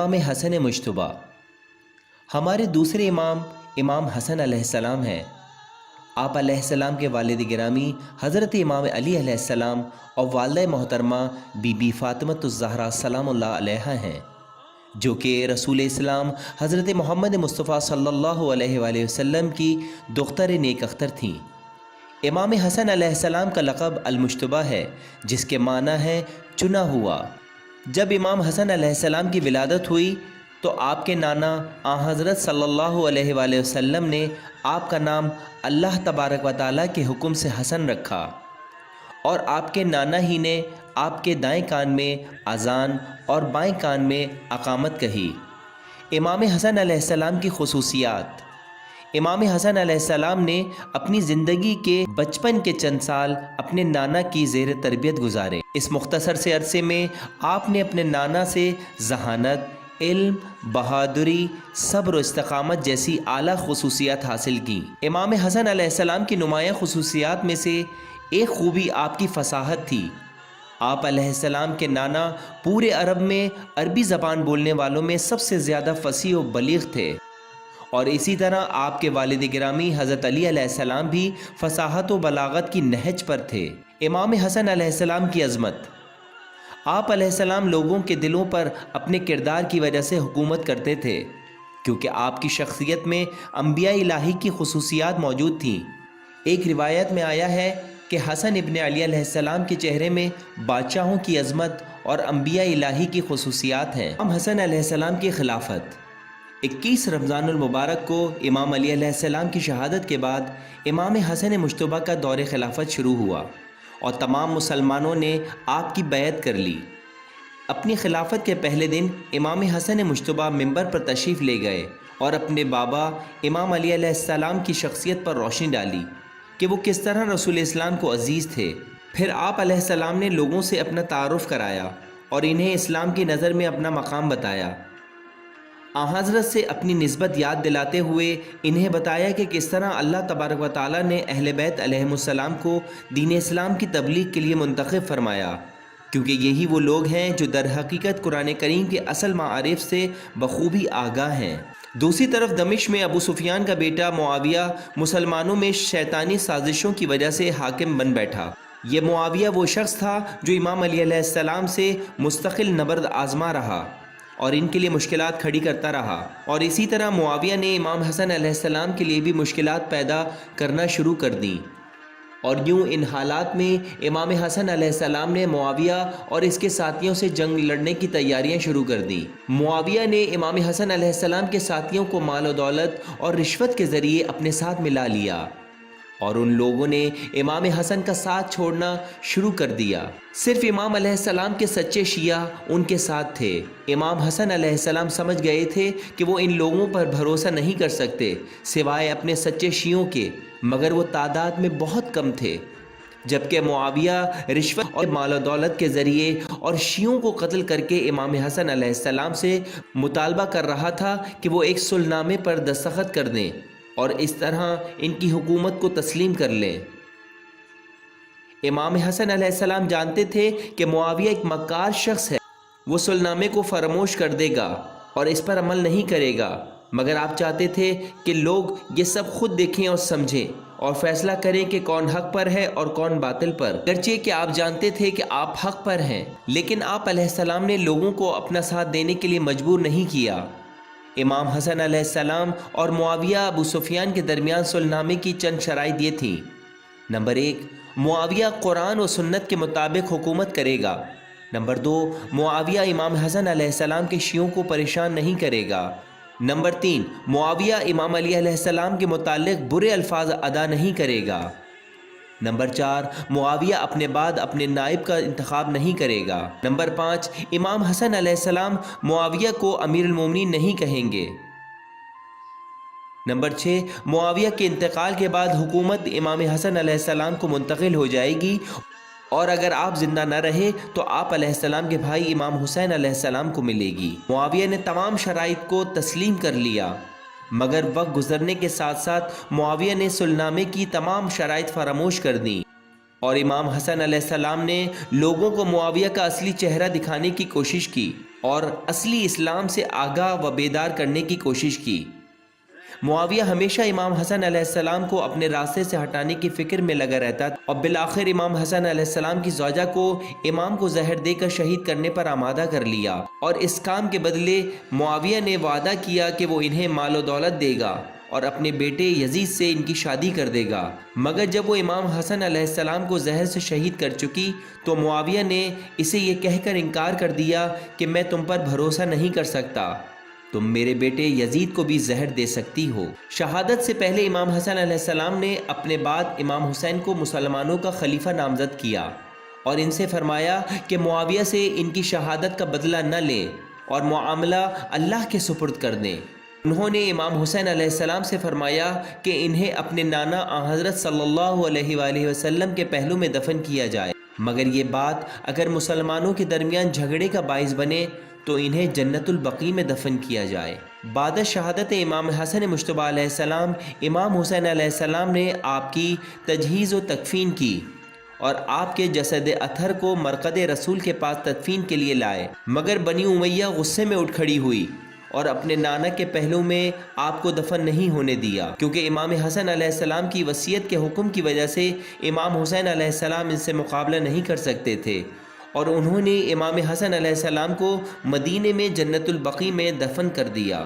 امام حسن مجتبی ہمارے دوسرے امام حسن علیہ السلام ہیں۔ آپ علیہ السلام کے والد گرامی حضرت امام علی علیہ السلام اور والدہ محترمہ بی بی فاطمۃ الزہرا سلام اللہ علیہا ہیں، جو کہ رسول اسلام حضرت محمد مصطفیٰ صلی اللہ علیہ وآلہ وسلم کی دختر نیک اختر تھیں۔ امام حسن علیہ السلام کا لقب المجتبی ہے، جس کے معنی ہے چنا ہوا۔ جب امام حسن علیہ السلام کی ولادت ہوئی تو آپ کے نانا حضرت صلی اللہ علیہ وآلہ وسلم نے آپ کا نام اللہ تبارک و تعالیٰ کے حکم سے حسن رکھا، اور آپ کے نانا ہی نے آپ کے دائیں کان میں اذان اور بائیں کان میں اقامت کہی۔ امام حسن علیہ السلام کی خصوصیات۔ امام حسن علیہ السلام نے اپنی زندگی کے بچپن کے چند سال اپنے نانا کی زیر تربیت گزارے۔ اس مختصر سے عرصے میں آپ نے اپنے نانا سے ذہانت، علم، بہادری، صبر و استقامت جیسی اعلیٰ خصوصیات حاصل کیں۔ امام حسن علیہ السلام کی نمایاں خصوصیات میں سے ایک خوبی آپ کی فصاحت تھی۔ آپ علیہ السلام کے نانا پورے عرب میں عربی زبان بولنے والوں میں سب سے زیادہ فصیح و بلیغ تھے، اور اسی طرح آپ کے والد گرامی حضرت علی علیہ السلام بھی فصاحت و بلاغت کی نہج پر تھے۔ امام حسن علیہ السلام کی عظمت۔ آپ علیہ السلام لوگوں کے دلوں پر اپنے کردار کی وجہ سے حکومت کرتے تھے، کیونکہ آپ کی شخصیت میں انبیاء الہی کی خصوصیات موجود تھیں۔ ایک روایت میں آیا ہے کہ حسن ابن علی علیہ السلام کے چہرے میں بادشاہوں کی عظمت اور انبیاء الہی کی خصوصیات ہیں۔ امام حسن علیہ السلام کی خلافت۔ 21 رمضان المبارک کو امام علی علیہ السلام کی شہادت کے بعد امام حسن مجتبی کا دور خلافت شروع ہوا، اور تمام مسلمانوں نے آپ کی بیعت کر لی۔ اپنی خلافت کے پہلے دن امام حسن مجتبی منبر پر تشریف لے گئے اور اپنے بابا امام علی علیہ السلام کی شخصیت پر روشنی ڈالی کہ وہ کس طرح رسول اسلام کو عزیز تھے۔ پھر آپ علیہ السلام نے لوگوں سے اپنا تعارف کرایا اور انہیں اسلام کی نظر میں اپنا مقام بتایا۔ حضرت سے اپنی نسبت یاد دلاتے ہوئے انہیں بتایا کہ کس طرح اللہ تبارک و تعالیٰ نے اہل بیت علیہم السلام کو دین اسلام کی تبلیغ کے لیے منتخب فرمایا، کیونکہ یہی وہ لوگ ہیں جو در حقیقت قرآن کریم کے اصل معارف سے بخوبی آگاہ ہیں۔ دوسری طرف دمشق میں ابو سفیان کا بیٹا معاویہ مسلمانوں میں شیطانی سازشوں کی وجہ سے حاکم بن بیٹھا۔ یہ معاویہ وہ شخص تھا جو امام علی علیہ السلام سے مستقل نبرد آزما رہا اور ان کے لیے مشکلات کھڑی کرتا رہا، اور اسی طرح معاویہ نے امام حسن علیہ السلام کے لیے بھی مشکلات پیدا کرنا شروع کر دیں، اور یوں ان حالات میں امام حسن علیہ السلام نے معاویہ اور اس کے ساتھیوں سے جنگ لڑنے کی تیاریاں شروع کر دیں۔ معاویہ نے امام حسن علیہ السلام کے ساتھیوں کو مال و دولت اور رشوت کے ذریعے اپنے ساتھ ملا لیا، اور ان لوگوں نے امام حسن کا ساتھ چھوڑنا شروع کر دیا۔ صرف امام علیہ السلام کے سچے شیعہ ان کے ساتھ تھے۔ امام حسن علیہ السلام سمجھ گئے تھے کہ وہ ان لوگوں پر بھروسہ نہیں کر سکتے سوائے اپنے سچے شیعوں کے، مگر وہ تعداد میں بہت کم تھے، جبکہ معاویہ رشوت اور مال و دولت کے ذریعے اور شیعوں کو قتل کر کے امام حسن علیہ السلام سے مطالبہ کر رہا تھا کہ وہ ایک صلح نامے پر دستخط کر دیں اور اس طرح ان کی حکومت کو تسلیم کر لیں۔ امام حسن علیہ السلام جانتے تھے کہ معاویہ ایک مکار شخص ہے، وہ صلح نامے کو فراموش کر دے گا اور اس پر عمل نہیں کرے گا، مگر آپ چاہتے تھے کہ لوگ یہ سب خود دیکھیں اور سمجھیں اور فیصلہ کریں کہ کون حق پر ہے اور کون باطل پر۔ اگرچہ کہ آپ جانتے تھے کہ آپ حق پر ہیں، لیکن آپ علیہ السلام نے لوگوں کو اپنا ساتھ دینے کے لیے مجبور نہیں کیا۔ امام حسن علیہ السلام اور معاویہ ابو سفیان کے درمیان صلح نامے کی چند شرائط یہ تھیں۔ نمبر 1، معاویہ قرآن و سنت کے مطابق حکومت کرے گا۔ نمبر 2، معاویہ امام حسن علیہ السلام کے شیعوں کو پریشان نہیں کرے گا۔ نمبر 3، معاویہ امام علی علیہ السلام کے متعلق برے الفاظ ادا نہیں کرے گا۔ نمبر 4، معاویہ اپنے بعد اپنے نائب کا انتخاب نہیں کرے گا۔ نمبر 5، امام حسن علیہ السلام معاویہ کو امیر المومنین نہیں کہیں گے۔ نمبر 6، معاویہ کے انتقال کے بعد حکومت امام حسن علیہ السلام کو منتقل ہو جائے گی، اور اگر آپ زندہ نہ رہے تو آپ علیہ السلام کے بھائی امام حسین علیہ السلام کو ملے گی۔ معاویہ نے تمام شرائط کو تسلیم کر لیا، مگر وقت گزرنے کے ساتھ ساتھ معاویہ نے صلح نامے کی تمام شرائط فراموش کر دیں۔ اور امام حسن علیہ السلام نے لوگوں کو معاویہ کا اصلی چہرہ دکھانے کی کوشش کی اور اصلی اسلام سے آگاہ و بیدار کرنے کی کوشش کی۔ معاویہ ہمیشہ امام حسن علیہ السلام کو اپنے راستے سے ہٹانے کی فکر میں لگا رہتا اور بالآخر امام حسن علیہ السلام کی زوجہ کو امام کو زہر دے کر شہید کرنے پر آمادہ کر لیا، اور اس کام کے بدلے معاویہ نے وعدہ کیا کہ وہ انہیں مال و دولت دے گا اور اپنے بیٹے یزید سے ان کی شادی کر دے گا۔ مگر جب وہ امام حسن علیہ السلام کو زہر سے شہید کر چکی تو معاویہ نے اسے یہ کہہ کر انکار کر دیا کہ میں تم پر بھروسہ نہیں کر سکتا، تم میرے بیٹے یزید کو بھی زہر دے سکتی ہو۔ شہادت سے پہلے امام حسن علیہ السلام نے اپنے بعد امام حسین کو مسلمانوں کا خلیفہ نامزد کیا اور ان سے فرمایا کہ معاویہ سے ان کی شہادت کا بدلہ نہ لیں اور معاملہ اللہ کے سپرد کر دیں۔ انہوں نے امام حسین علیہ السلام سے فرمایا کہ انہیں اپنے نانا آن حضرت صلی اللہ علیہ وآلہ وسلم کے پہلو میں دفن کیا جائے، مگر یہ بات اگر مسلمانوں کے درمیان جھگڑے کا باعث بنے تو انہیں جنت البقیع میں دفن کیا جائے۔ بعد شہادت امام حسن مجتبی علیہ السلام، امام حسین علیہ السلام نے آپ کی تجہیز و تکفین کی اور آپ کے جسد اطہر کو مرقد رسول کے پاس تدفین کے لیے لائے، مگر بنی امیہ غصے میں اٹھ کھڑی ہوئی اور اپنے نانا کے پہلو میں آپ کو دفن نہیں ہونے دیا، کیونکہ امام حسن علیہ السلام کی وصیت کے حکم کی وجہ سے امام حسین علیہ السلام ان سے مقابلہ نہیں کر سکتے تھے، اور انہوں نے امام حسن علیہ السلام کو مدینے میں جنت البقیع میں دفن کر دیا۔